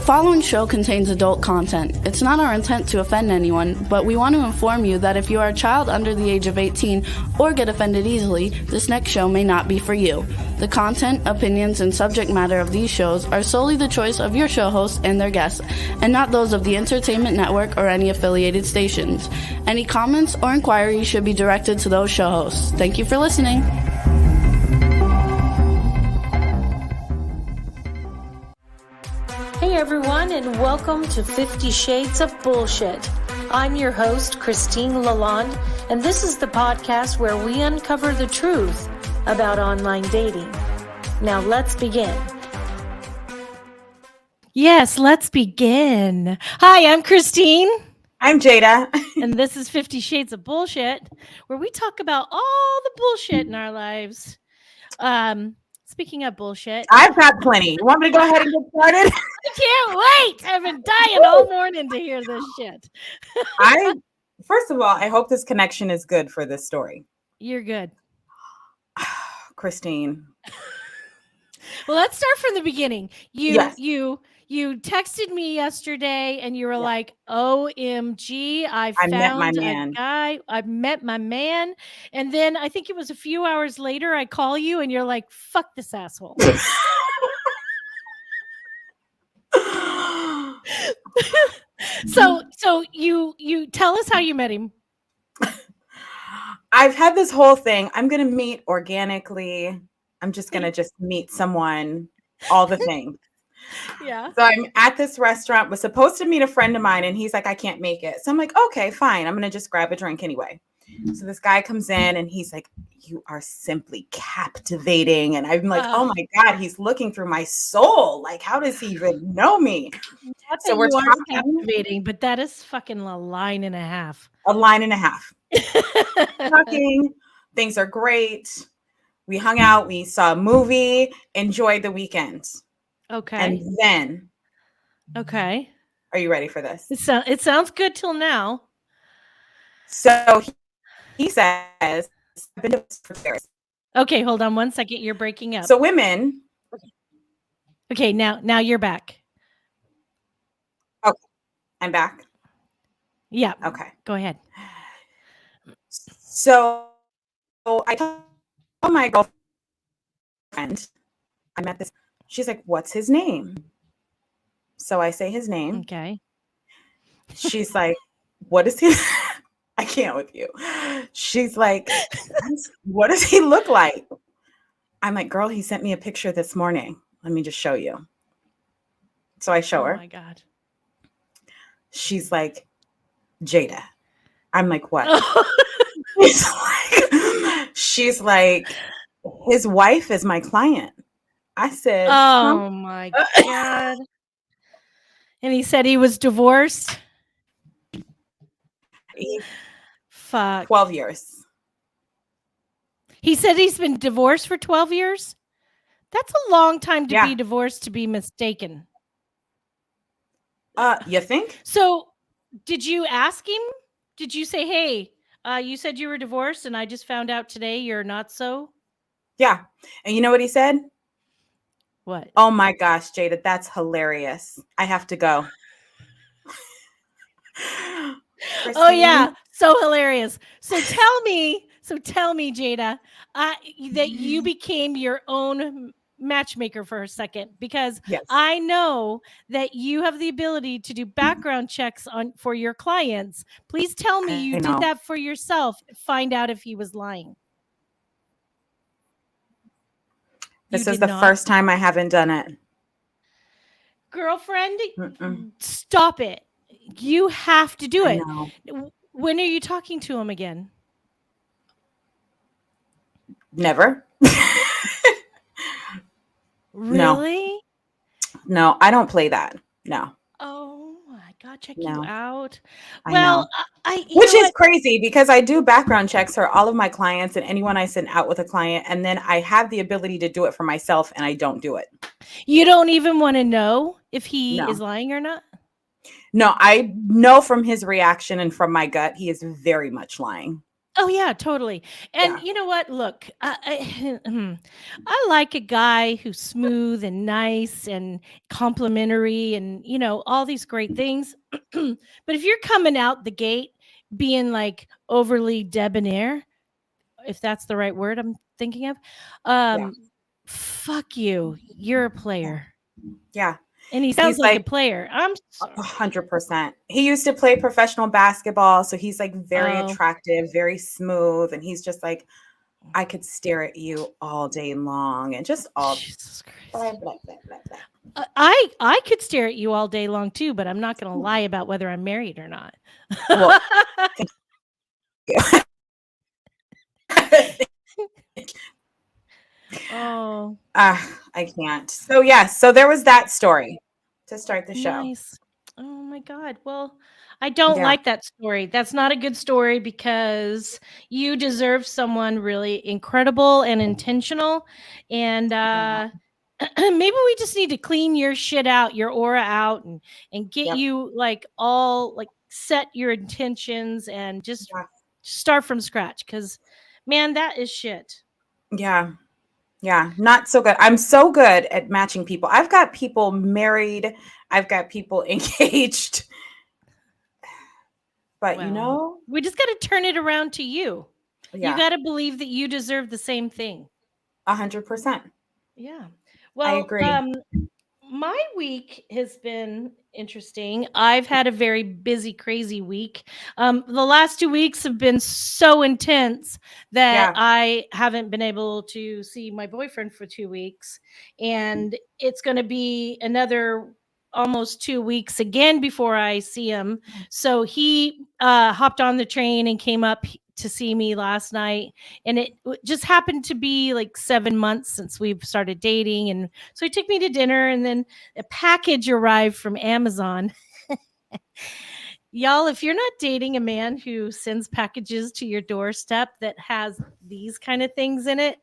following show contains adult content. It's not our intent to offend anyone, but we want to inform you that if you are a child under the age of 18 or get offended easily, this next show may not be for you. The content, opinions, and subject matter of these shows are solely the choice of your show hosts and their guests, and not those of the Entertainment Network or any affiliated stations. Any comments or inquiries should be directed to those show hosts. Thank you for listening. Hey everyone, and welcome to 50 Shades of Bullshit. I'm your host, Christine Lalonde, and this is the podcast where we uncover the truth about online dating. Now let's begin. Yes, let's begin. Hi, I'm Christine. I'm Jada. And this is 50 Shades of Bullshit, where we talk about all the bullshit in our lives. Speaking of bullshit, I've got plenty. You want me to go ahead and get started? I can't wait. I've been dying all morning to hear this shit. First of all, I hope this connection is good for this story. You're good. Christine. Well, let's start from the beginning. Yes. You texted me yesterday and you were like, OMG, I met my man. A guy. I met my man. And then I think it was a few hours later, I call you and you're like, fuck this asshole. So you tell us how you met him. I've had this whole thing. I'm going to meet organically. I'm just going to meet someone, all the things. Yeah. So I'm at this restaurant, was supposed to meet a friend of mine, and he's like, I can't make it. So I'm like, okay, fine. I'm going to just grab a drink anyway. So this guy comes in and he's like, you are simply captivating. And I'm like, oh my God, he's looking through my soul. Like, how does he even know me? So we're talking, captivating, but that is fucking a line and a half. A line and a half. Talking, things are great. We hung out, we saw a movie, enjoyed the weekend. Okay. And then. Okay. Are you ready for this? It sounds good till now. So he says, I've been divorced for years. Okay, hold on 1 second. You're breaking up. So women. Okay, now you're back. Okay, I'm back. Yeah. Okay. Go ahead. So I told my girlfriend, I met this. She's like, what's his name? So I say his name. Okay. She's like, what is he? I can't with you. She's like, what does he look like? I'm like, girl, he sent me a picture this morning. Let me just show you. So I show her. Oh my God. She's like, Jada. I'm like, what? She's like, his wife is my client. I said, oh my God. And he said he was divorced. Fuck. 12 years. He said he's been divorced for 12 years. That's a long time to be divorced, to be mistaken. You think? So did you ask him? Did you say, hey, you said you were divorced and I just found out today you're not so? Yeah. And you know what he said? What? Oh my gosh, Jada, that's hilarious. I have to go. Oh yeah, so hilarious. So tell me, Jada, that you became your own matchmaker for a second, because yes. I know that you have the ability to do background checks for your clients. Please tell me you did that for yourself. Find out if he was lying. This is the first time I haven't done it. Girlfriend, stop it. You have to do it. When are you talking to him again? Never. Really? No, I don't play that. No. Oh, I gotta check you out. Well, which is crazy because I do background checks for all of my clients and anyone I send out with a client, and then I have the ability to do it for myself, and I don't do it. You don't even want to know if he is lying or not? No, I know from his reaction and from my gut, he is very much lying. Oh yeah, totally. And Yeah. you know what? Look, I like a guy who's smooth and nice and complimentary and all these great things. But if you're coming out the gate being like overly debonair, if that's the right word I'm thinking of, Yeah. um, fuck you. You're a Yeah. player. Yeah. And he sounds He's like a like player. I'm sorry. 100%. He used to play professional basketball, so he's like very Oh, attractive, very smooth, and he's just like, I could stare at you all day long, and just all Jesus Christ. blah blah blah blah blah. I could stare at you all day long too, but I'm not going to lie about whether I'm married or not. Well, Oh, I can't. So yeah, so there was that story to start the show. nice. Oh my God. Well, I don't Yeah. like that story. That's not a good story because you deserve someone really incredible and intentional. And Yeah. maybe we just need to clean your shit out, your aura out, and get Yep. you like all like set your intentions and just Yeah. start from scratch. Because man, that is shit. Yeah. Yeah. Not so good. I'm so good at matching people. I've got people married. I've got people engaged. But Well, we just got to turn it around to you. You yeah, got to believe that you deserve the same thing. 100%. Yeah. I Well, agree. my week has been interesting. I've had a very busy, crazy week. The last 2 weeks have been so intense that Yeah. I haven't been able to see my boyfriend for 2 weeks. And it's going to be another almost 2 weeks again before I see him. So he hopped on the train and came up to see me last night. And it just happened to be like 7 months since we've started dating. And so he took me to dinner, and then a package arrived from Amazon. Y'all, if you're not dating a man who sends packages to your doorstep that has these kind of things in it,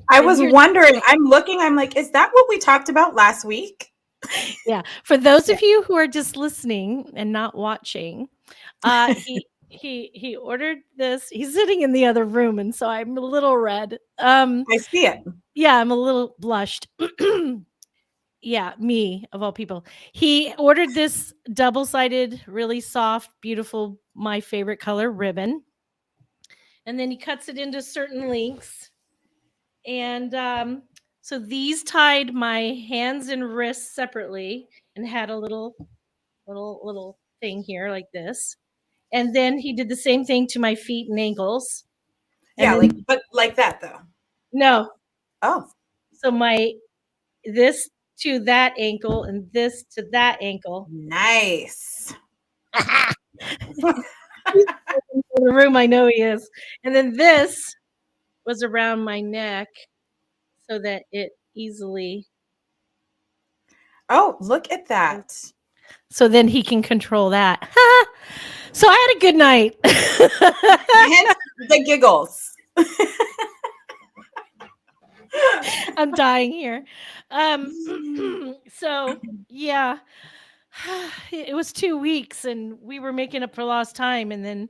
I then was you're wondering, I'm looking, I'm like, is that what we talked about last week? yeah. For those Yeah. of you who are just listening and not watching, he ordered this. He's sitting in the other room, and so I'm a little red. I see it. Yeah, I'm a little blushed. Yeah, me of all people. He ordered this double-sided, really soft, beautiful, my favorite color ribbon. And then he cuts it into certain lengths. And so these tied my hands and wrists separately and had a little thing here like this. And then he did the same thing to my feet and ankles. And Yeah, like, then but like that though. no, Oh, so my this to that ankle and this to that ankle. nice. He's in the room, I know he is. And then this was around my neck so that it easily Oh, look at that. so then he can control that. So I had a good night. Hence the giggles. I'm dying here. So yeah. It was 2 weeks and we were making up for lost time, and then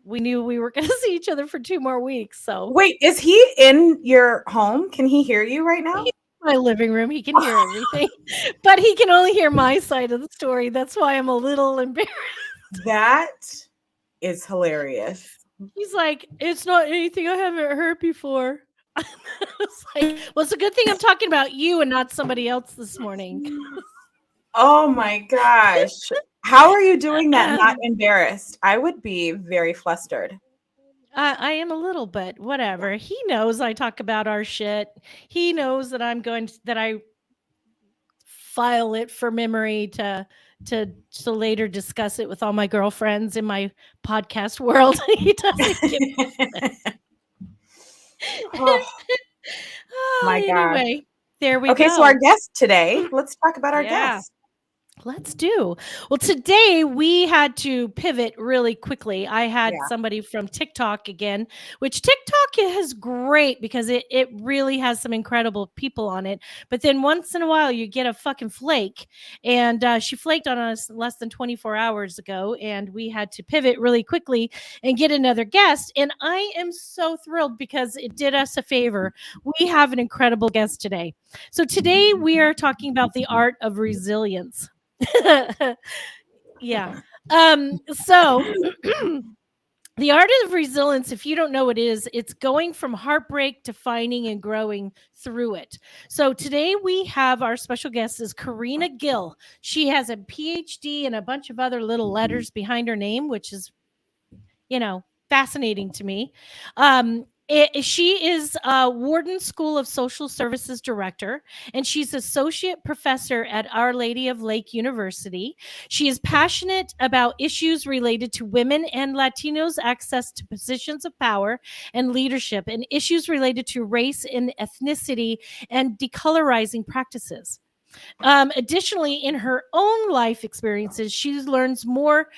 we knew we were going to see each other for 2 more weeks. So Wait, is he in your home? Can he hear you right now? he's in my living room. He can hear everything, but he can only hear my side of the story. That's why I'm a little embarrassed. That is hilarious. He's like, it's not anything I haven't heard before. I was like, well, it's a good thing I'm talking about you and not somebody else this morning. Oh my gosh. How are you doing that not embarrassed? I would be very flustered. I am a little bit, whatever. He knows I talk about our shit. He knows that that I file it for memory to later discuss it with all my girlfriends in my podcast world. He doesn't give. Oh my gosh. Anyway, there we Okay, go. so our guest today, let's talk about our Yeah. guest. Let's do. Well, today we had to pivot really quickly. I had Yeah. somebody from TikTok again, which TikTok is great because it really has some incredible people on it. But then once in a while you get a fucking flake. And she flaked on us less than 24 hours ago. And we had to pivot really quickly and get another guest. And I am so thrilled because it did us a favor. We have an incredible guest today. So today we are talking about the art of resilience. Yeah. So the art of resilience, if you don't know what it is, it's going from heartbreak to finding and growing through it. So today we have our special guest is Karina Gil. She has a PhD and a bunch of other little letters behind her name, which is, fascinating to me. She is Worden School of Social Services director, and she's associate professor at Our Lady of Lake University. She is passionate about issues related to women and Latinos' access to positions of power and leadership, and issues related to race and ethnicity and decolonizing practices. Additionally, in her own life experiences, she learns more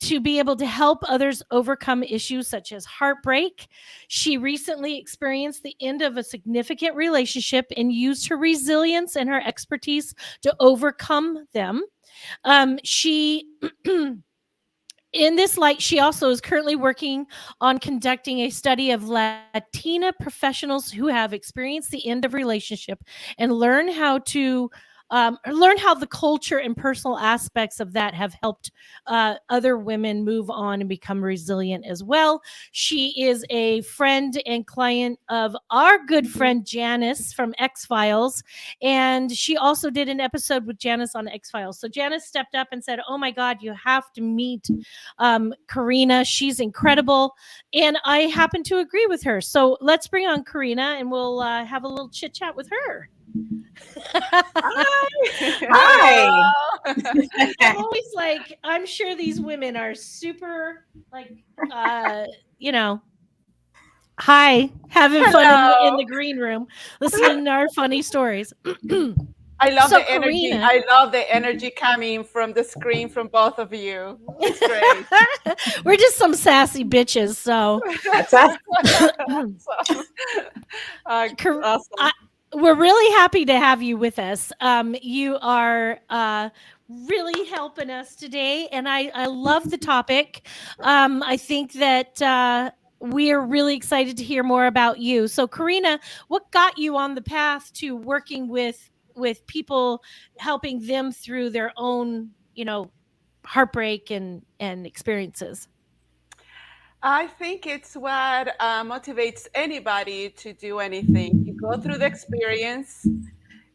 to be able to help others overcome issues such as heartbreak. She recently experienced the end of a significant relationship and used her resilience and her expertise to overcome them. She In this light, she also is currently working on conducting a study of Latina professionals who have experienced the end of relationship and learn how the culture and personal aspects of that have helped other women move on and become resilient as well. She is a friend and client of our good friend Janice from X Files, and she also did an episode with Janice on X Files. So Janice stepped up and said, "Oh my God, you have to meet Karina. She's incredible." And I happen to agree with her. So let's bring on Karina and we'll have a little chit chat with her. Hi. I'm always like, I'm sure these women are super, like, you know, hi, having fun in the green room, listening to our funny stories. I love So, the energy. Karina, I love the energy coming from the screen from both of you. It's great. we're just some sassy bitches. So, That's us. Awesome. Kar- Awesome. we're really happy to have you with us. You are really helping us today, and I love the topic. I think that we are really excited to hear more about you. So, Karina, what got you on the path to working with people, helping them through their own, heartbreak and experiences? I think it's what motivates anybody to do anything. You go through the experience,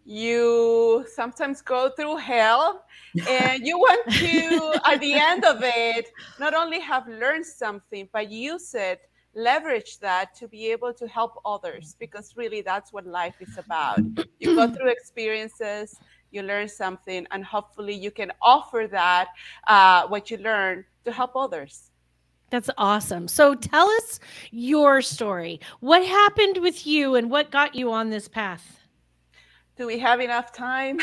you sometimes go through hell, and you want to, at the end of it, not only have learned something, but use it, leverage that to be able to help others, because really that's what life is about. You go through experiences, you learn something, and hopefully you can offer that, what you learn, to help others. That's awesome. So tell us your story. What happened with you and what got you on this path? Do we have enough time?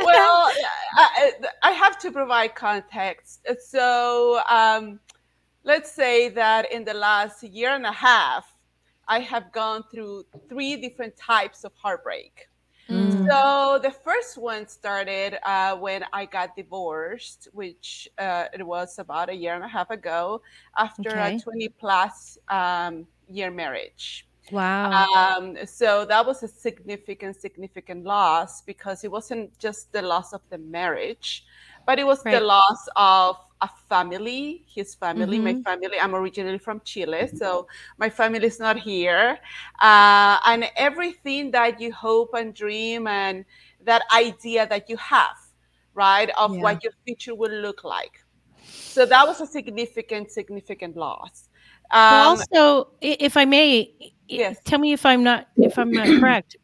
Well, I have to provide context. So let's say that in the last year and a half, I have gone through 3 different types of heartbreak. So the first one started when I got divorced, which it was about a year and a half ago, after Okay. a 20 plus year marriage. Wow. So that was a significant loss, because it wasn't just the loss of the marriage, but it was the Right. loss of a family, his family, my Mm-hmm. family. I'm originally from Chile, so my family is not here. And everything that you hope and dream, and that idea that you have, right, of Yeah. what your future will look like. So that was a significant loss. But Um, also, if I may, yes. tell me if I'm not correct.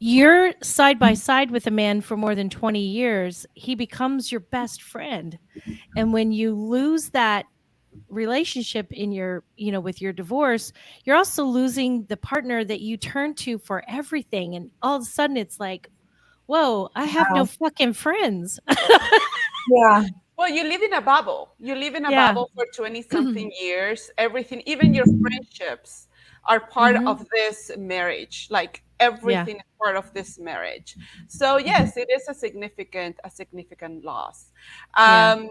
You're side by side with a man for more than 20 years. He becomes your best friend. And when you lose that relationship in your, with your divorce, you're also losing the partner that you turn to for everything. And all of a sudden it's like, whoa, I have no Wow. fucking friends. Yeah. Well, you live in a bubble. You live in a Yeah. bubble for 20 something years. Everything, even your friendships, are part Hmm. of this marriage. Like Yeah. everything is part of this marriage. So Hmm. yes, it is a significant loss. Yeah. Um,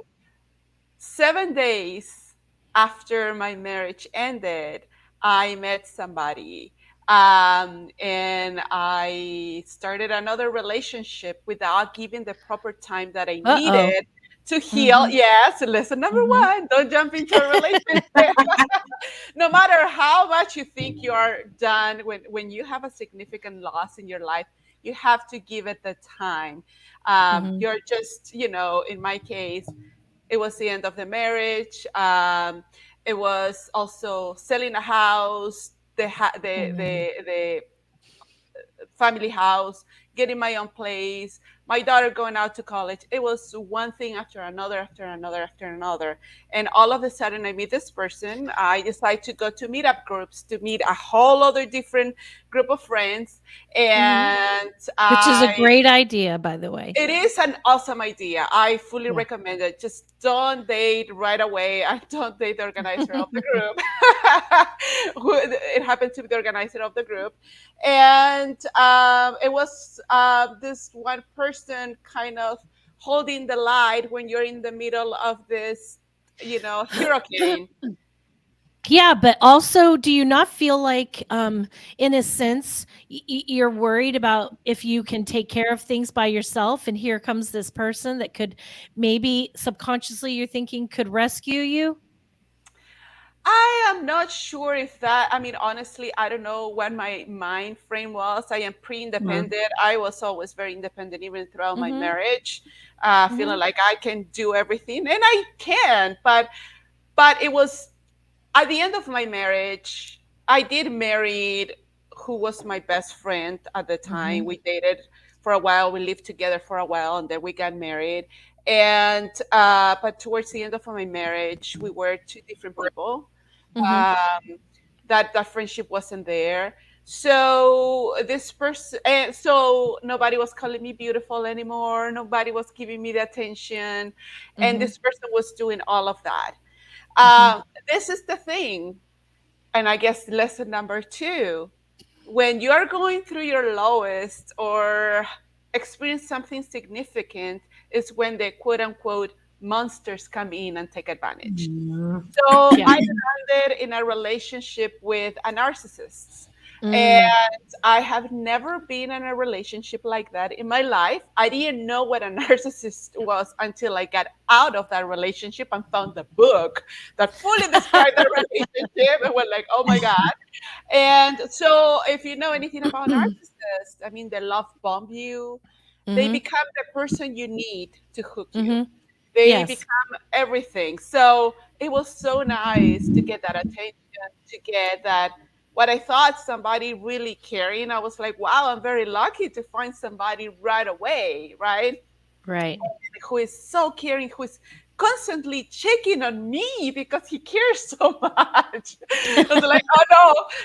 7 days after my marriage ended, I met somebody. And I started another relationship without giving the proper time that I Uh-oh. needed to heal. Hmm. Yes, lesson number Hmm. one, don't jump into a relationship. No matter how much you think you are done, when you have a significant loss in your life, you have to give it the time. Hmm. You're just, in my case, it was the end of the marriage. It was also selling a house, Hmm. the family house, getting my own place, my daughter going out to college. It was one thing after another, after another, after another. And all of a sudden, I meet this person. I decide to go to meetup groups to meet a whole other different group of friends. Hmm. And Which is a great idea, by the way. it is an awesome idea. I fully Yeah. recommend it. Just don't date right away. I don't date the organizer of the group. It happened to be the organizer of the group. And it was this one person kind of holding the light when you're in the middle of this, hurricane. Yeah, but also, do you not feel like, in a sense, you're worried about if you can take care of things by yourself, and here comes this person that could, maybe subconsciously you're thinking, could rescue you? I am not sure if that, I mean, honestly, I don't know what my mind frame was. I am pre independent. I was always very independent, even throughout my Mm-hmm. marriage, feeling Mm-hmm. like I can do everything, and I can. But it was at the end of my marriage. I did marry who was my best friend at the time. Mm-hmm. We dated for a while, we lived together for a while, and then we got married. And but towards the end of my marriage, we were two different people. Mm-hmm. um, that friendship wasn't there. So this person, and so nobody was calling me beautiful anymore. Nobody was giving me the attention, and Mm-hmm. this person was doing all of that. Mm-hmm. This is the thing, and I guess lesson number two: when you are going through your lowest or experience something significant, is when the quote unquote monsters come in and take advantage. Mhm. So Yeah. I landed in a relationship with a narcissist. And Mm. I have never been in a relationship like that in my life. I didn't know what a narcissist was until I got out of that relationship and found the book that fully described the relationship and was like, oh my God. And so if you know anything about narcissists, I mean, they love bomb you. They Mm-hmm. become the person you need to hook you. Mm-hmm. They Yes. become everything. So it was so nice to get that attention, to get that what I thought somebody really caring. I was like, wow, I'm very lucky to find somebody right away, right? Right. Who is so caring, who is constantly checking on me because he cares so much. I was like, oh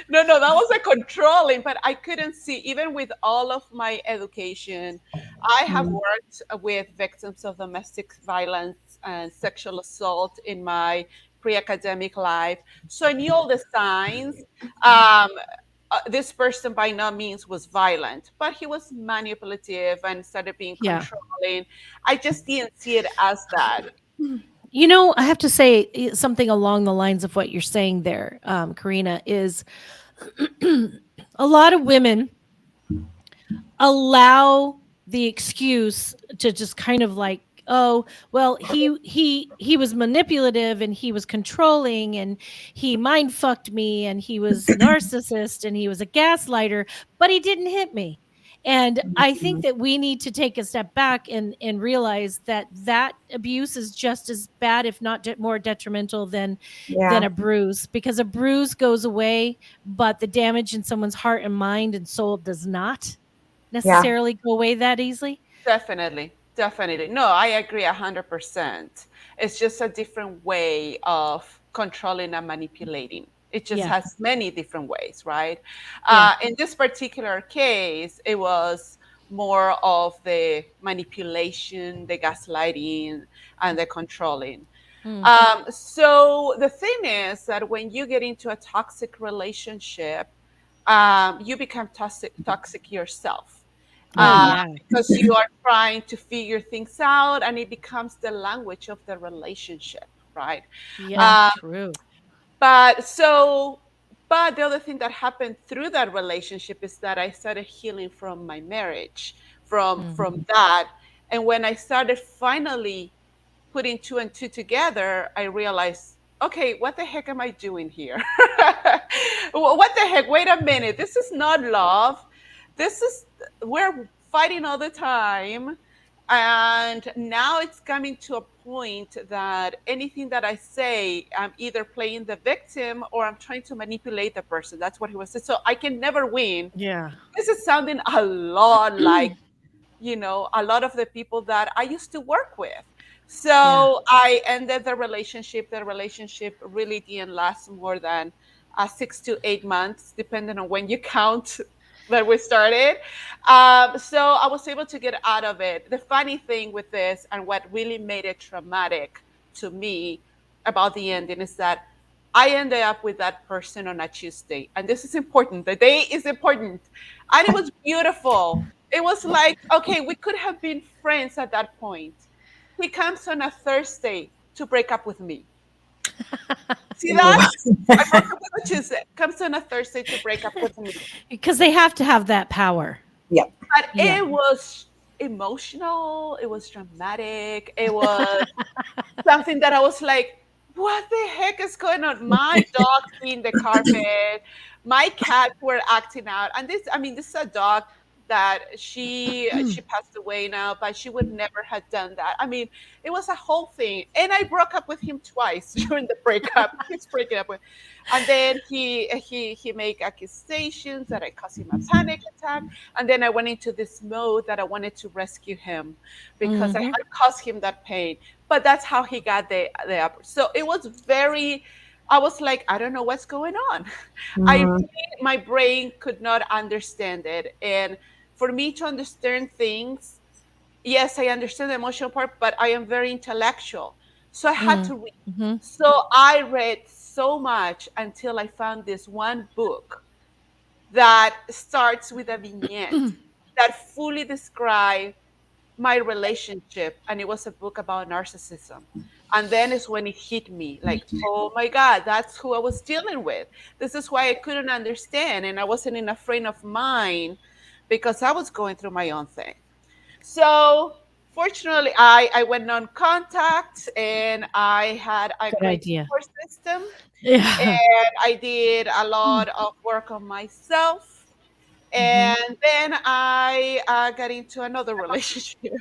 no, no, no, that was a controlling, but I couldn't see, even with all of my education, I have Mhm. worked with victims of domestic violence and sexual assault in my pre-academic life. So I knew all the signs. Um, this person by no means was violent, but he was manipulative and started being Yeah. controlling. I just didn't see it as that. I have to say, something along the lines of what you're saying there, Karina, is a lot of women allow the excuse to just kind of like, oh, well, he was manipulative and he was controlling and he mind fucked me and he was a narcissist and he was a gaslighter, but he didn't hit me. And I think Mhm. that we need to take a step back and realize that that abuse is just as bad, if not more detrimental than Yeah. a bruise, because a bruise goes away, but the damage in someone's heart and mind and soul does not Yeah. necessarily go away that easily. Definitely. Definitely. No, I agree 100%. It's just a different way of controlling and manipulating. It just Yeah. has many different ways, right? Yeah. In this particular case, it was more of the manipulation, the gaslighting, and the controlling. Mm. So the thing is that when you get into a toxic relationship, you become toxic yourself, Oh yeah. because you are trying to figure things out, and it becomes the language of the relationship, right? Yeah. Yeah. True. But so, but the other thing that happened through that relationship is that I started healing from my marriage, from Mhm. that. And when I started finally putting two and two together, I realized, okay, what the heck am I doing here? What the heck? Wait a minute. This is not love. This is, we're fighting all the time. And now it's coming to a point that anything that I say, I'm either playing the victim or I'm trying to manipulate the person. That's what he was saying. So I can never win. Yeah. This is sounding a lot like, a lot of the people that I used to work with. Yeah. So I ended the relationship. The relationship really didn't last more than 6 to 8 months, depending on when you count that we started. So I was able to get out of it. The funny thing with this, and what really made it traumatic to me about the ending, is that I ended up with that person on a Tuesday. And this is important. The day is important. And it was beautiful. It was like, okay, we could have been friends at that point. He comes on a Thursday to break up with me. See that? I broke up with a Tuesday. Comes on a Thursday to break up with me. Because they have to have that power. Yep. But Yeah. it was emotional. It was dramatic. It was something that I was like, what the heck is going on? My dog peeing the carpet, my cats were acting out. And this, I mean, this is a dog that she passed away now, but she would never have done that. I mean, it was a whole thing. And I broke up with him twice during the breakup. He's breaking up with, and then he made accusations that I caused him a panic attack. And then I went into this mode that I wanted to rescue him because I Mhm. had caused him that pain. But that's how he got the upper. So it was very, I was like, I don't know what's going on. I Mhm. really, my brain could not understand it. And for me to understand things, yes, I understand the emotional part, but I am very intellectual. So I had Mm. to read. Mhm. So I read so much until I found this one book that starts with a vignette that fully describes my relationship, and it was a book about narcissism. And then is when it hit me like, oh my god, that's who I was dealing with. This is why I couldn't understand, and I wasn't in a frame of mind because I was going through my own thing. So fortunately, I went on contact, and I had a Good great idea. support system, Yeah. and I did a lot of work on myself. Mhm. And then I got into another relationship.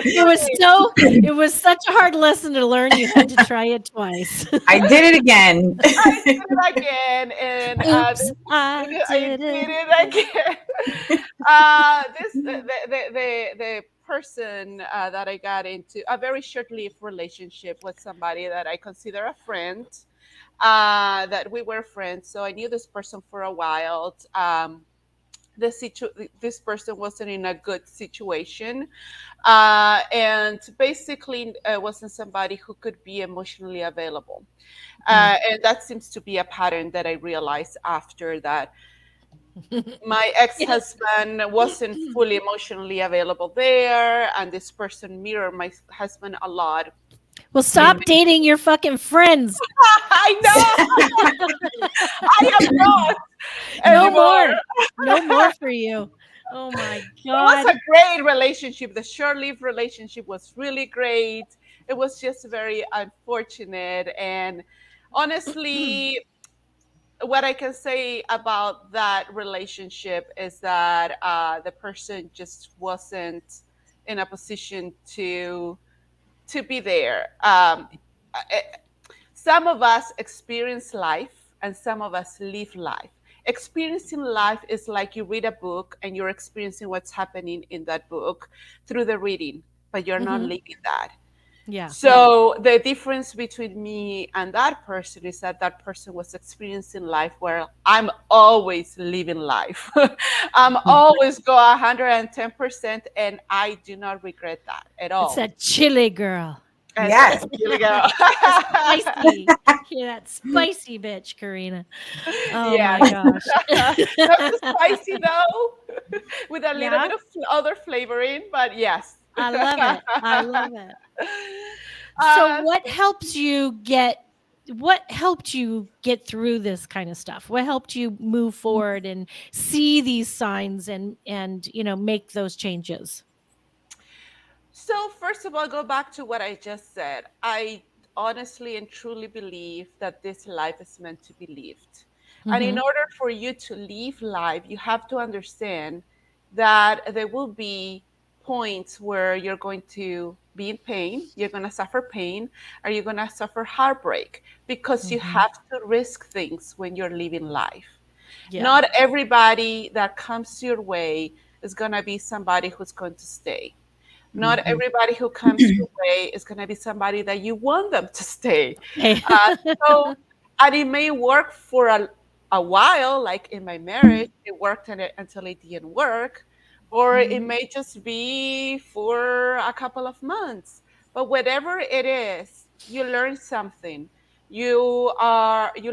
It was so it was such a hard lesson to learn, you had to try it twice. I did it again. I did it again, and Oops, I I did did it. it again. This the person that I got into a very short-lived relationship with somebody that I consider a friend. That we were friends, so I knew this person for a while. This person wasn't in a good situation, and basically wasn't somebody who could be emotionally available. Mm. And that seems to be a pattern that I realized after that my Yeah. ex-husband wasn't fully emotionally available there, and this person mirrored my husband a lot Well, in stop many. dating your fucking friends. I know. I am not No anymore. more. No more for you. Oh my It was god. a great relationship. The short-lived relationship was really great. It was just very unfortunate. And honestly, what I can say about that relationship is that the person just wasn't in a position to be there. Some of us experience life and some of us live life. Experiencing life is like you read a book and you're experiencing what's happening in that book through the reading, but you're not Mhm. living that. Yeah. So the difference between me and that person is that that person was experiencing life where I'm always living life. I'm always go 110%, and I do not regret that at It's all. that chili girl. As a Yes. chili girl. The spicy. Yeah, that spicy bitch, Karina. Oh Yes. my gosh. Not too spicy though, with a little Yeah, bit of other flavoring, but yes. I love it. I love it. So uh, what helped you get through this kind of stuff? What helped you move forward and see these signs and make those changes? So, first of all, go back to what I just said. I honestly and truly believe that this life is meant to be lived. And in Mhm. order for you to live life, you have to understand that there will be points where you're going to be in pain, you're going to suffer pain, or you're going to suffer heartbreak because you Mhm. have to risk things when you're living life. Yeah. Not everybody that comes your way is going to be somebody who's going to stay. Not Mhm. everybody who comes your way is going to be somebody that you want them to stay. Hey. Uh, so, and it may work for a while, like in my marriage, it worked until it didn't work, or it Mhm. may just be for a couple of months. But whatever it is, you learn something. You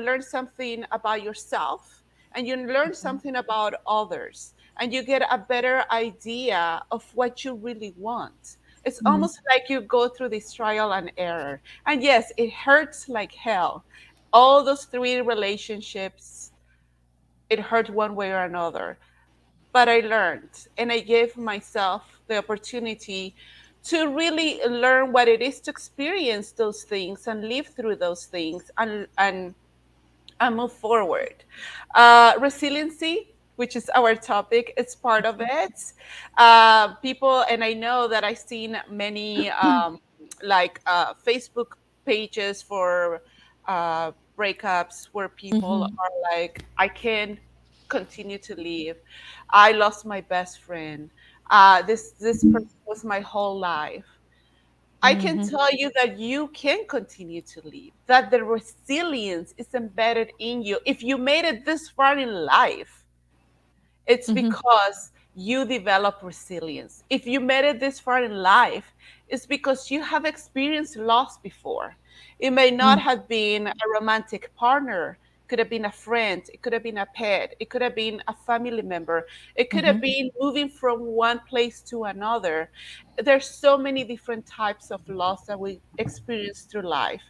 learn something about yourself, and you learn Mhm. something about others, and you get a better idea of what you really want. It's Mhm. almost like you go through this trial and error. And yes, it hurts like hell. All those three relationships, it hurt one way or another. But I learned, and I gave myself the opportunity to really learn what it is to experience those things and live through those things and move forward. Resiliency, which is our topic, is part of it. People, and I know that I've seen many Facebook pages for breakups where people Mhm. are like, I can't continue to live. I lost my best friend. This person was my whole life. I can Mhm. tell you that you can continue to live, that the resilience is embedded in you. If you made it this far in life, it's Mhm. because you develop resilience. If you made it this far in life, it's because you have experienced loss before. It may not Mhm. have been a romantic partner, it could have been a friend, it could have been a pet, it could have been a family member, it could have Mhm. been moving from one place to another. There's so many different types of loss that we experience through life,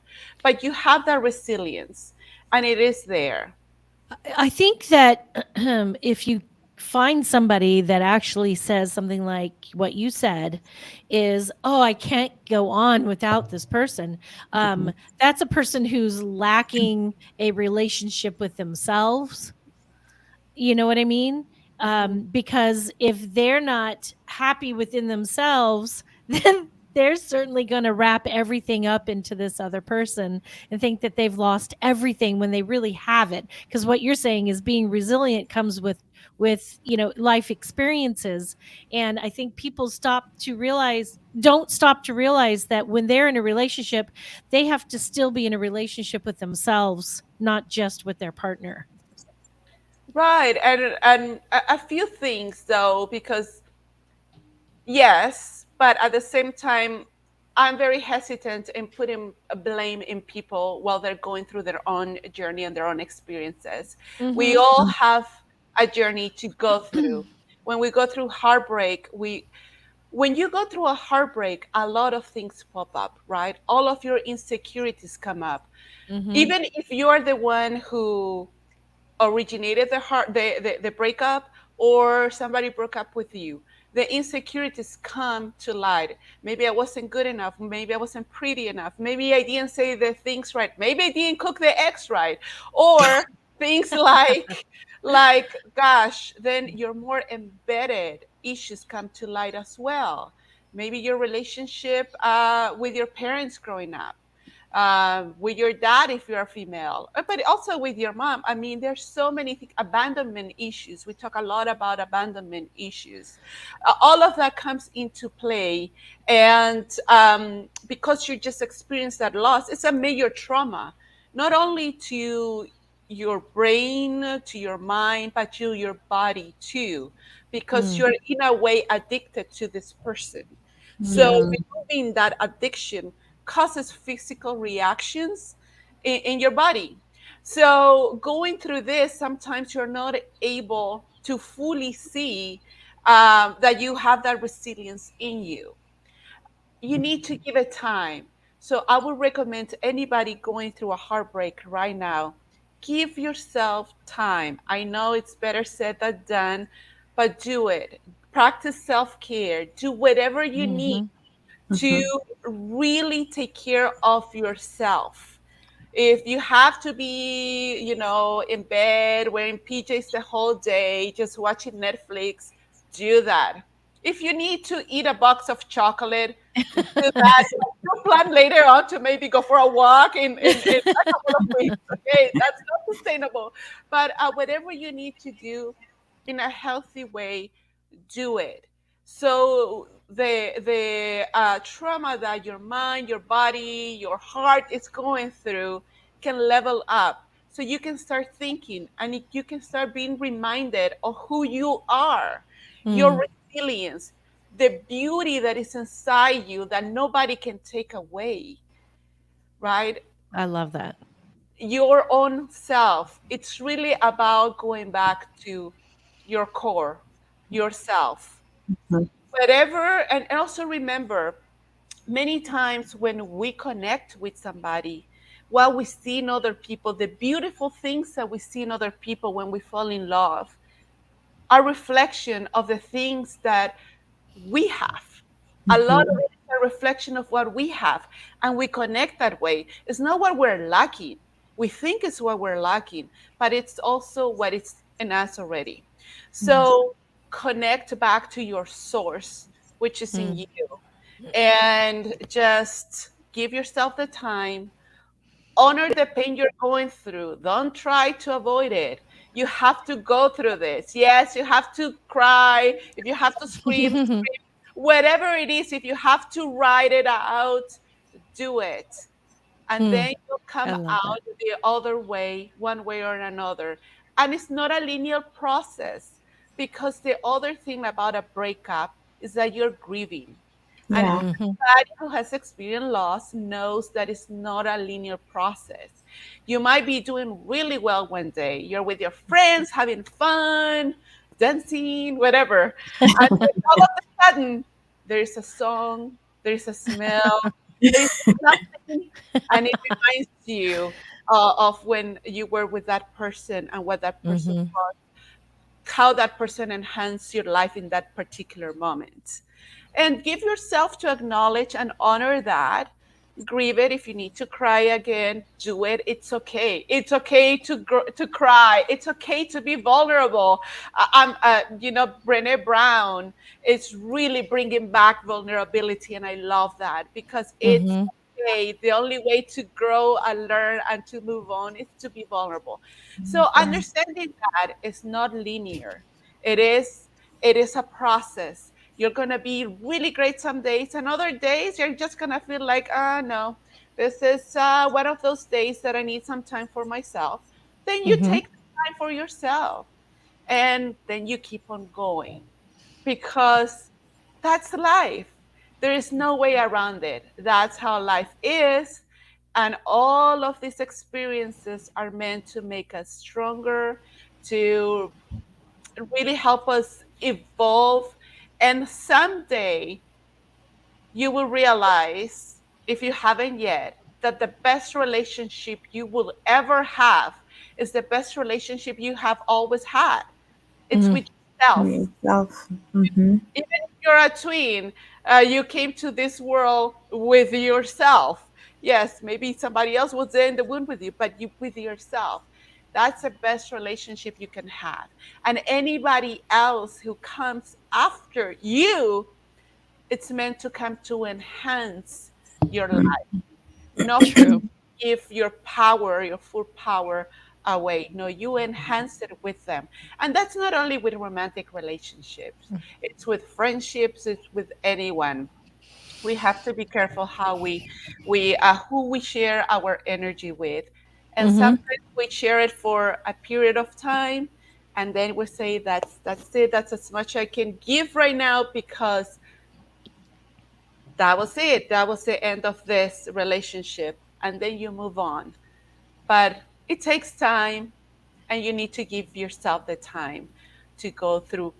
but you have that resilience, and it is there. I think that if you find somebody that actually says something like what you said is, "Oh, I can't go on without this person." Mhm. That's a person who's lacking a relationship with themselves. You know what I mean? Mhm. Because if they're not happy within themselves, then they're certainly going to wrap everything up into this other person and think that they've lost everything when they really haven't. Because what you're saying is being resilient comes with life experiences, and I think people don't stop to realize that when they're in a relationship, they have to still be in a relationship with themselves, not just with their partner. Right, and a few things though, because yes, but at the same time, I'm very hesitant in putting a blame in people while they're going through their own journey and their own experiences. We Mhm. all have a journey to go through. When we go through heartbreak, when you go through a heartbreak, a lot of things pop up, right? All of your insecurities come up. Mhm. Even if you're the one who originated the breakup, or somebody broke up with you, the insecurities come to light. Maybe I wasn't good enough, maybe I wasn't pretty enough, maybe I didn't say the things right, maybe I didn't cook the eggs right, or things like gosh, then your more embedded issues come to light as well. Maybe your relationship with your parents growing up, with your dad if you're a female, but also with your mom. I mean, there's so many abandonment issues. We talk a lot about abandonment issues. All of that comes into play. And because you just experienced that loss, it's a major trauma, not only to your brain, to your mind, but to your body too, because Mm. you're in a way addicted to this person. So Yeah. removing that addiction causes physical reactions in your body. So going through this, sometimes you're not able to fully see that you have that resilience in you. You need to give it time. So I would recommend to anybody going through a heartbreak right now, give yourself time. I know it's better said than done, but do it. Practice self-care. Do whatever you need Mhm. to Mhm. really take care of yourself. If you have to be, in bed wearing PJs the whole day, just watching Netflix, do that. If you need to eat a box of chocolate, do that. You plan later on to maybe go for a walk in a couple of weeks. Okay, that's not sustainable. But whatever you need to do in a healthy way, do it. So the trauma that your mind, your body, your heart is going through can level up. So you can start thinking, and you can start being reminded of who you are, your Mm. resilience, the beauty that is inside you that nobody can take away, right? I love that. Your own self. It's really about going back to your core, yourself. Mhm. Whatever, and also remember, many times when we connect with somebody, what we see in other people, the beautiful things that we see in other people when we fall in love, are reflection of the things that we have. A lot of Mhm. it is a reflection of what we have, and we connect that way. It's not what we're lacking. We think it's what we're lacking, but it's also what is in us already. So connect back to your source, which is in Mm. you, and just give yourself the time. Honor the pain you're going through. Don't try to avoid it. You have to go through this. Yes, you have to cry. If you have to scream, whatever it is, if you have to write it out, do it. And Mm. then you'll I come love that. out the other way, one way or another. And it's not a linear process, because the other thing about a breakup is that you're grieving. And Yeah. Mhm. anybody who has experienced loss knows that it's not a linear process. You might be doing really well one day. You're with your friends, having fun, dancing, whatever. And then all of a sudden, there's a song, there's a smell, there's something, and it reminds you of when you were with that person and what that person Mhm. was, how that person enhanced your life in that particular moment. And give yourself to acknowledge and honor that. Grieve it. If you need to cry again, do it. It's okay. It's okay to cry. It's okay to be vulnerable. Brené Brown is really bringing back vulnerability, and I love that, because it's Mhm. okay. The only way to grow and learn and to move on is to be vulnerable. So understanding that is not linear. It is it is a process. You're going to be really great some days, and other days you're just going to feel like, no, this is one of those days that I need some time for myself. Then you Mhm. take the time for yourself, and then you keep on going, because that's life. There is no way around it. That's how life is. And all of these experiences are meant to make us stronger, to really help us evolve. And someday you will realize, if you haven't yet, that the best relationship you will ever have is the best relationship you have always had. It's Mhm. with yourself. Yourself. Mhm. Even if you're a twin, you came to this world with yourself. Yes, maybe somebody else was in the womb with you, but you with yourself. That's the best relationship you can have. And anybody else who comes after you, it's meant to come to enhance your life. not True. give your power, your full power away. No, you enhance it with them. And that's not only with romantic relationships, it's with friendships, it's with anyone. We have to be careful how we who we share our energy with. And Mm-hmm. sometimes we share it for a period of time, and then we say that's it, that's as much I can give right now, because that was it, that was the end of this relationship, and then you move on. But it takes time, and you need to give yourself the time to go through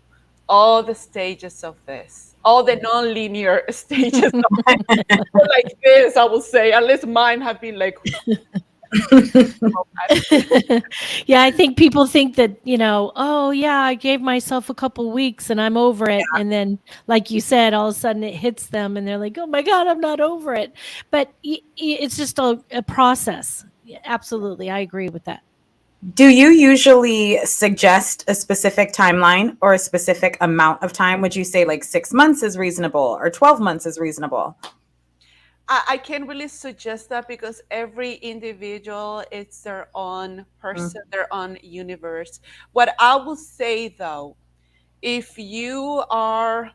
all the stages of this, all the non-linear stages of like this, I will say, unless mine have been like, Yeah, I think people think that, oh yeah, I gave myself a couple weeks and I'm over it. And then, like you said, all of a sudden it hits them and they're like, oh my God, I'm not over it. But it's just a process. Yeah, absolutely. I agree with that. Do you usually suggest a specific timeline or a specific amount of time? Would you say like 6 months is reasonable or 12 months is reasonable? I can't really suggest that, because every individual, it's their own person, their own universe. What I will say though, if you are,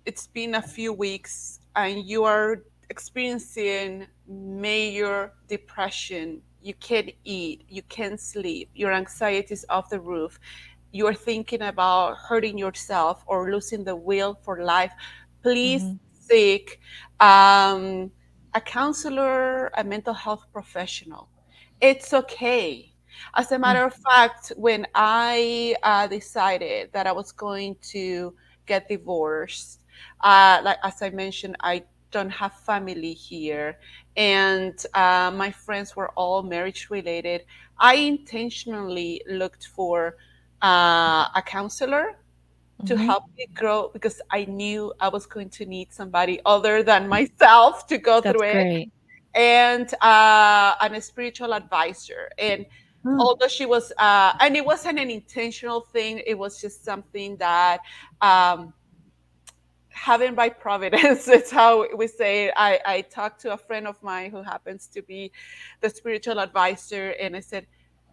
it's been a few weeks and you are experiencing major depression, you can't eat, you can't sleep, your anxiety is off the roof, you're thinking about hurting yourself or losing the will for life, please Mhm. seek a counselor, a mental health professional. It's okay. As a Mm. matter of fact, when I decided that I was going to get divorced, like as I mentioned, I don't have family here, and my friends were all marriage related. I intentionally looked for a counselor to Mhm. help me grow, because I knew I was going to need somebody other than myself to go That's through it, great. and a spiritual advisor. And Mm. although she was, and it wasn't an intentional thing, it was just something that um, having by providence. It's how we say it. I talked to a friend of mine who happens to be the spiritual advisor, and I said,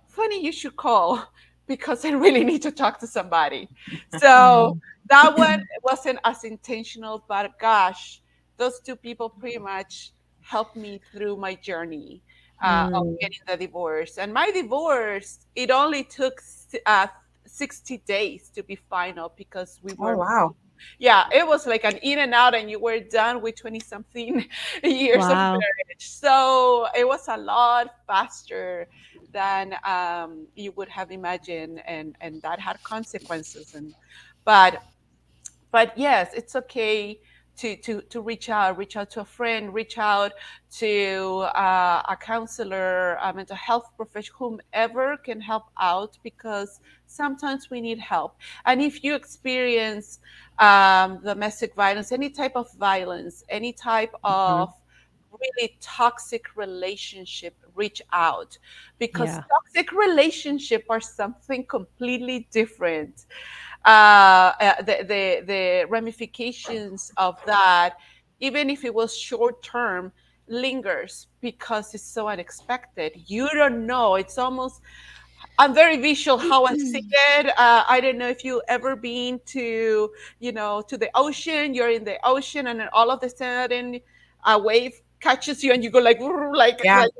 funny you should call, because I really need to talk to somebody. So Mm. that one wasn't as intentional, but gosh, those two people pretty much helped me through my journey of Mm. getting the divorce. And my divorce, it only took 60 days to be final, because we Oh, were, wow. yeah, it was like an in and out, and you were done with 20 something years of Wow. marriage. So it was a lot faster than you would have imagined, and that had consequences. And but but yes, it's okay to reach out to a friend, reach out to a counselor, a mental health professional, whomever can help out, because sometimes we need help. And if you experience domestic violence, any type of violence, any type of Mhm. really toxic relationship, reach out, because Yeah. toxic relationship are something completely different. The ramifications of that, even if it was short term, lingers, because it's so unexpected. You don't know. It's almost, I'm very visual how I see it. I don't know if you ever been to, to the ocean. You're in the ocean, and then all of a sudden, a wave catches you, and you go like, Yeah. like that.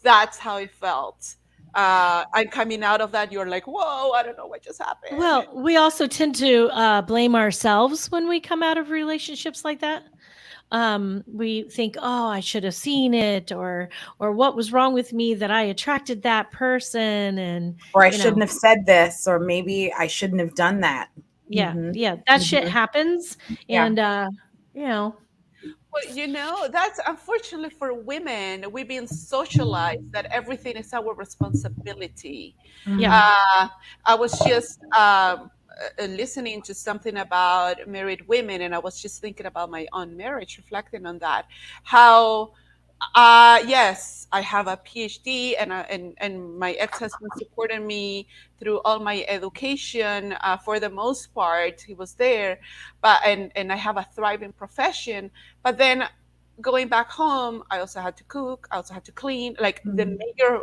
That's how it felt. And coming out of that, you're like, whoa, I don't know what just happened. Well, we also tend to blame ourselves when we come out of relationships like that. We think, oh, I should have seen it, or what was wrong with me that I attracted that person, and Or I you know shouldn't have said this, or maybe I shouldn't have done that. yeah, Hmm. yeah, that shit Hmm. happens. Yeah. And you know Well, that's unfortunately for women. We've been socialized that everything is our responsibility. yeah. Hmm. Uh, I was just listening to something about married women, and I was just thinking about my own marriage, reflecting on that. How yes, I have a PhD, and my ex-husband supported me through all my education. For the most part, he was there, but and I have a thriving profession. But then going back home, I also had to cook, I also had to clean. Like the Mm. major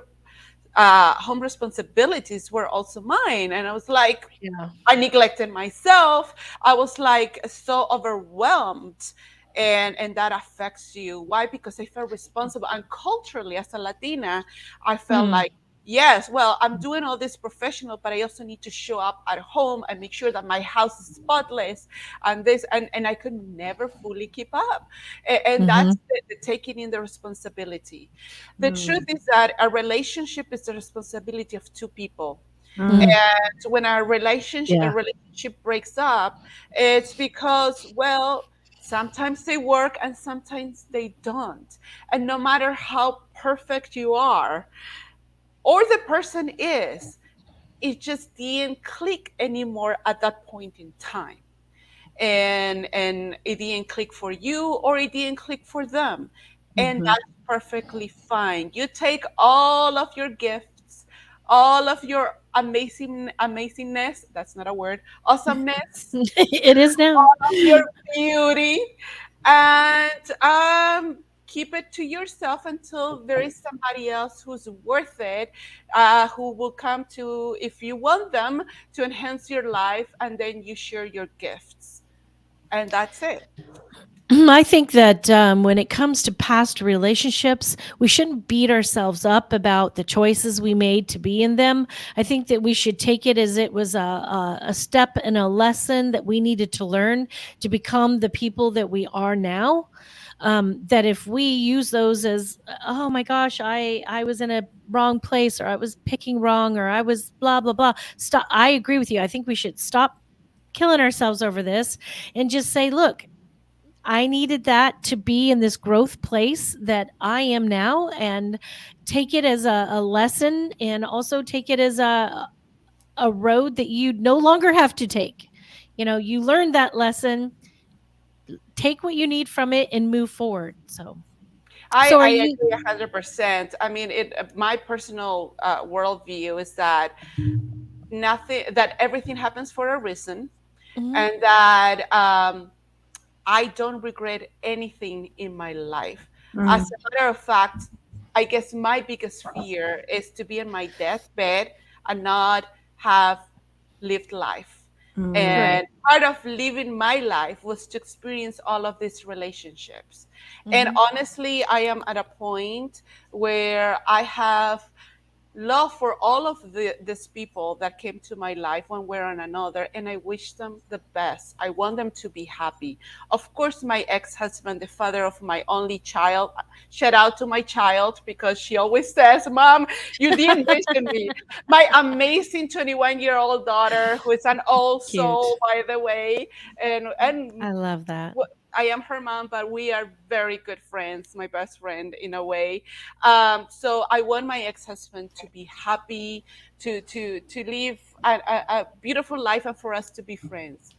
home responsibilities were also mine. And I was like, Yeah. I neglected myself. I was like so overwhelmed. And that affects you. Why? Because I felt responsible. And culturally, as a Latina, I felt Mm. like, yes, well, I'm doing all this professional, but I also need to show up at home and make sure that my house is spotless and this, and I could never fully keep up. And that's Mhm. the taking in the responsibility. The truth Mm. is that a relationship is the responsibility of two people. Mm. Mm. And when a Yeah. relationship breaks up, it's because, well, sometimes they work and sometimes they don't. And no matter how perfect you are or the person is, it just didn't click anymore at that point in time. And it didn't click for you or it didn't click for them. And Mhm. that's perfectly fine. You take all of your gifts, all of your amazingness, that's not a word, awesomeness, It is now. of your beauty, and keep it to yourself until there is somebody else who's worth it, who will come to, if you want them, to enhance your life, and then you share your gifts, and that's it. I think that when it comes to past relationships, we shouldn't beat ourselves up about the choices we made to be in them. I think that we should take it as it was a step and a lesson that we needed to learn to become the people that we are now. That if we use those as, oh my gosh, I was in a wrong place, or I was picking wrong, or I was blah blah blah. Stop. I agree with you. I think we should stop killing ourselves over this and just say, look, I needed that to be in this growth place that I am now, and take it as a lesson, and also take it as a road that you no longer have to take. You learned that lesson, take what you need from it and move forward. So I are you? agree 100%. I mean, my personal worldview is that everything happens for a reason, Mhm. and that I don't regret anything in my life. As Mm. a matter of fact, I guess my biggest fear is to be in my deathbed and not have lived life. Mm. And Right. part of living my life was to experience all of these relationships. And Mhm. honestly, I am at a point where I have love for all of these people that came to my life one way or another, and I wish them the best. I want them to be happy. Of course, my ex-husband, the father of my only child, shout out to my child, because she always says, Mom, you didn't mention me. My amazing 21-year-old daughter, who is an old soul, Cute. by the way. And I love that. I am her mom, but we are very good friends, my best friend in a way. So I want my ex-husband to be happy, to live a beautiful life, and for us to be friends.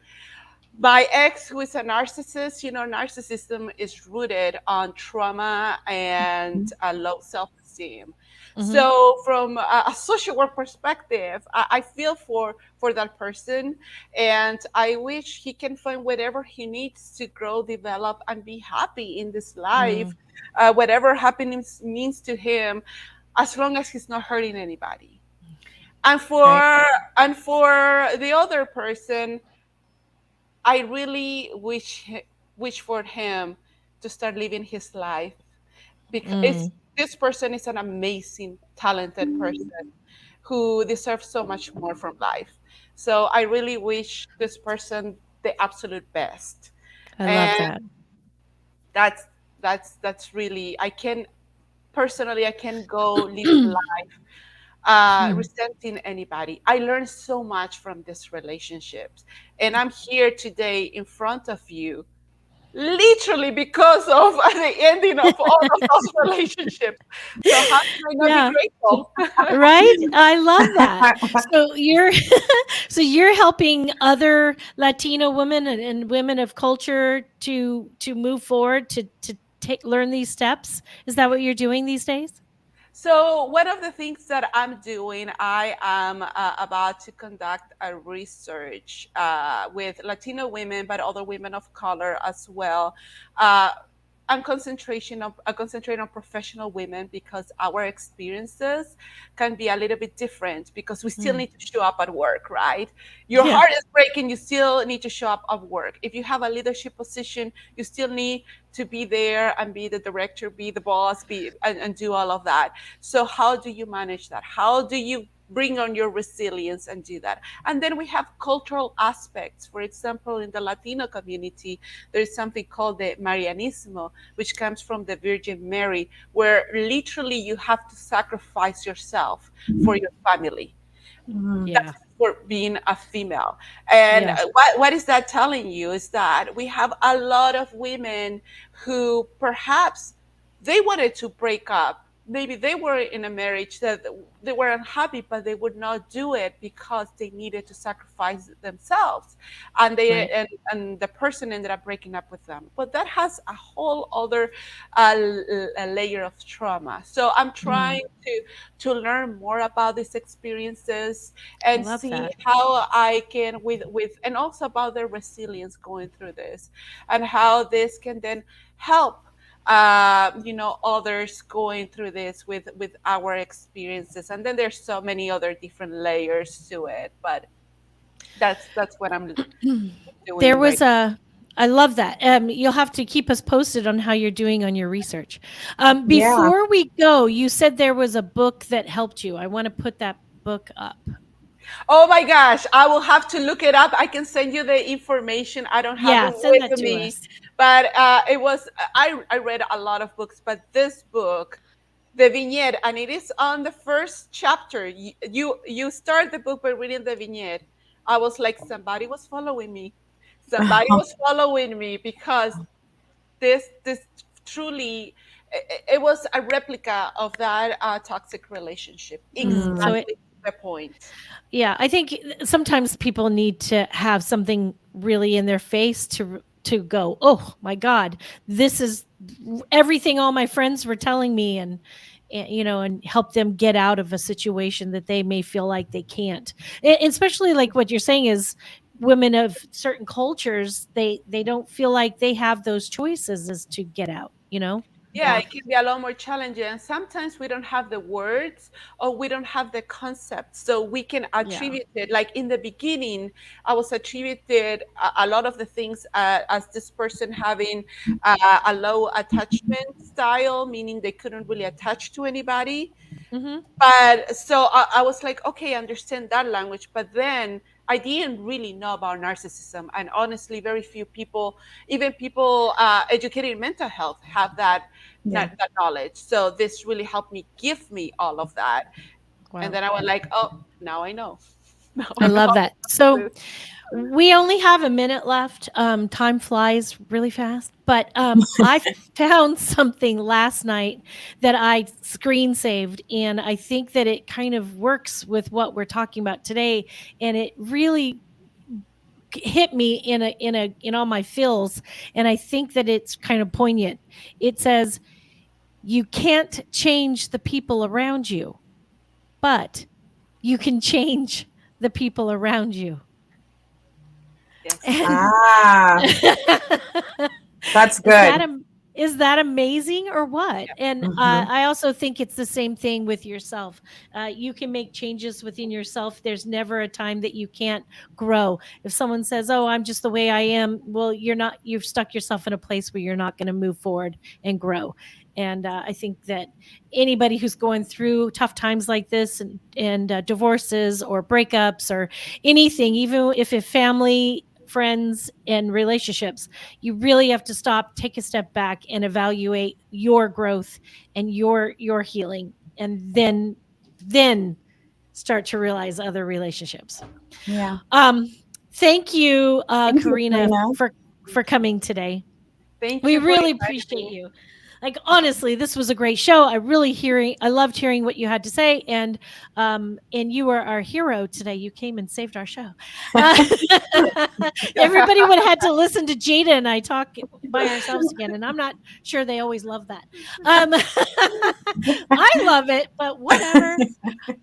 My ex, who is a narcissist, narcissism is rooted on trauma and a low self-esteem. Mhm. So from a social work perspective, I feel for that person, and I wish he can find whatever he needs to grow, develop, and be happy in this life, Mm. whatever happiness means to him, as long as he's not hurting anybody. And Right. for the other person, I really wish for him to start living his life, because Mm. this person is an amazing, talented person who deserves so much more from life. So I really wish this person the absolute best. I love And that. that's that's really, I can personally, I can go live life Hmm. resenting anybody. I learned so much from these relationships, and I'm here today in front of you literally because of the ending of all of those relationships. So how can I not be Yeah. grateful? Right? I love that. So you're so you're helping other Latino women and women of culture to move forward, to take learn these steps. Is that what you're doing these days? So one of the things that I'm doing, I am about to conduct a research with Latino women, but other women of color as well, uh, I'm concentrating on professional women because our experiences can be a little bit different because we still need to show up at work, right? Your Yeah. heart is breaking, you still need to show up at work. If you have a leadership position, you still need to be there and be the director, be the boss, and do all of that. So how do you manage that? How do you bring on your resilience and do that? And then we have cultural aspects. For example, in the Latino community, there is something called the Marianismo, which comes from the Virgin Mary, where literally you have to sacrifice yourself for your family. Yeah. That's for being a female. And Yeah. what is that telling you is that we have a lot of women who perhaps they wanted to break up. Maybe they were in a marriage that they were unhappy, but they would not do it because they needed to sacrifice themselves, and Right. and the person ended up breaking up with them. But that has a whole other a layer of trauma. So I'm trying to learn more about these experiences I and love see that. how I can with and also about their resilience going through this, and how this can then help others going through this with our experiences. And then there's so many other different layers to it, but that's what I'm There doing was right. a I love that. You'll have to keep us posted on how you're doing on your research. Yeah. Before we go, you said there was a book that helped you. I want to put that book up. Oh my gosh, I will have to look it up. I can send you the information. I don't have Yeah, it send that with to me, us. but it was I read a lot of books, but this book, the vignette, and it is on the first chapter. You start the book by reading the vignette. I was like, somebody was following me. Somebody was following me because this truly it was a replica of that toxic relationship. So it Exactly the point. Yeah, I think sometimes people need to have something really in their face to go, "Oh my god, this is everything all my friends were telling me," and help them get out of a situation that they may feel like they can't. Especially like what you're saying is women of certain cultures, they don't feel like they have those choices as to get out. Yeah, it can be a lot more challenging. And sometimes we don't have the words or we don't have the concept. So we can Yeah. attribute it. Like in the beginning, I was attributed a lot of the things as this person having a low attachment style, meaning they couldn't really attach to anybody. Mhm. But so I was like, okay, I understand that language. But then I didn't really know about narcissism. And honestly, very few people, even people educated in mental health, have Yeah. that knowledge. So this really helped me give me all of that. And Wow. then I was like, oh, now I know. Now I I know love how to that. do So this. we only have a minute left. Time flies really fast, but I found something last night that I screen saved, and I think that it kind of works with what we're talking about today, and it really hit me in all my feels, and I think that it's kind of poignant. It says, "You can't change the people around you, but you can change the people around you." Yes. And Ah, that's is that good. is that amazing or what? And Mhm. I also think it's the same thing with yourself. You can make changes within yourself. There's never a time that you can't grow. If someone says, "Oh, I'm just the way I am," well, you're not. You've stuck yourself in a place where you're not going to move forward and grow. And I think that anybody who's going through tough times like this and divorces or breakups or anything, even if it's family, friends, and relationships, you really have to stop, take a step back, and evaluate your growth and your healing, and then start to realize other relationships. Yeah. Um, thank you, Thank you, Karina, Karina. for coming today. Thank We you for really inviting appreciate me. you. Like honestly, this was a great show. I loved hearing what you had to say, and you were our hero today. You came and saved our show. Uh, everybody would have had to listen to Jada and I talk by ourselves again, and I'm not sure they always love that. I love it, but whatever.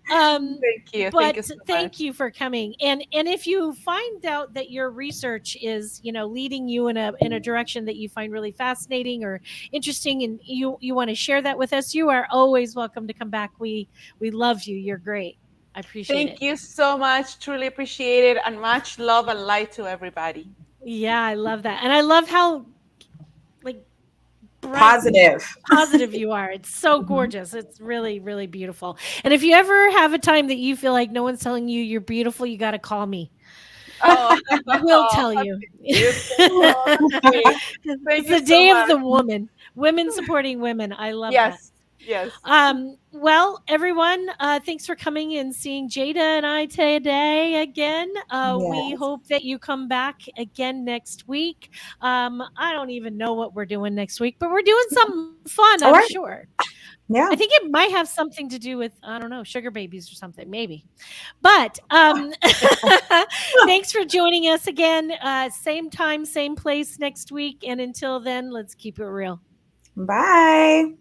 Thank you. But Thank you so thank much. you for coming. And if you find out that your research is, leading you in a direction that you find really fascinating or interesting, and you want to share that with us, you are always welcome to come back. We love you. You're great. I appreciate it. Thank you so much. Truly appreciate it. And much love and light to everybody. Yeah, I love that. And I love how bright and positive you are. It's so gorgeous. It's really, really beautiful. And if you ever have a time that you feel like no one's telling you you're beautiful, you got to call me. Oh, We'll tell you. It's the day of the women supporting women. I love that. Yes. Well, everyone, thanks for coming and seeing Jada and I today again. We hope that you come back again next week. I don't even know what we're doing next week, but we're doing something fun, I'm sure. Yeah. I think it might have something to do with, I don't know, sugar babies or something, maybe. But thanks for joining us again. Same time, same place next week. And until then, let's keep it real. Bye.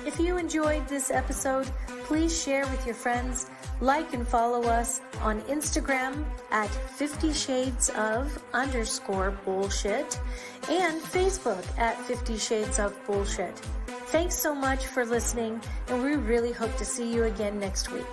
If you enjoyed this episode, please share with your friends, like and follow us on Instagram at 50 Shades of _bullshit and Facebook at 50 Shades of Bullshit. Thanks so much for listening, and we really hope to see you again next week.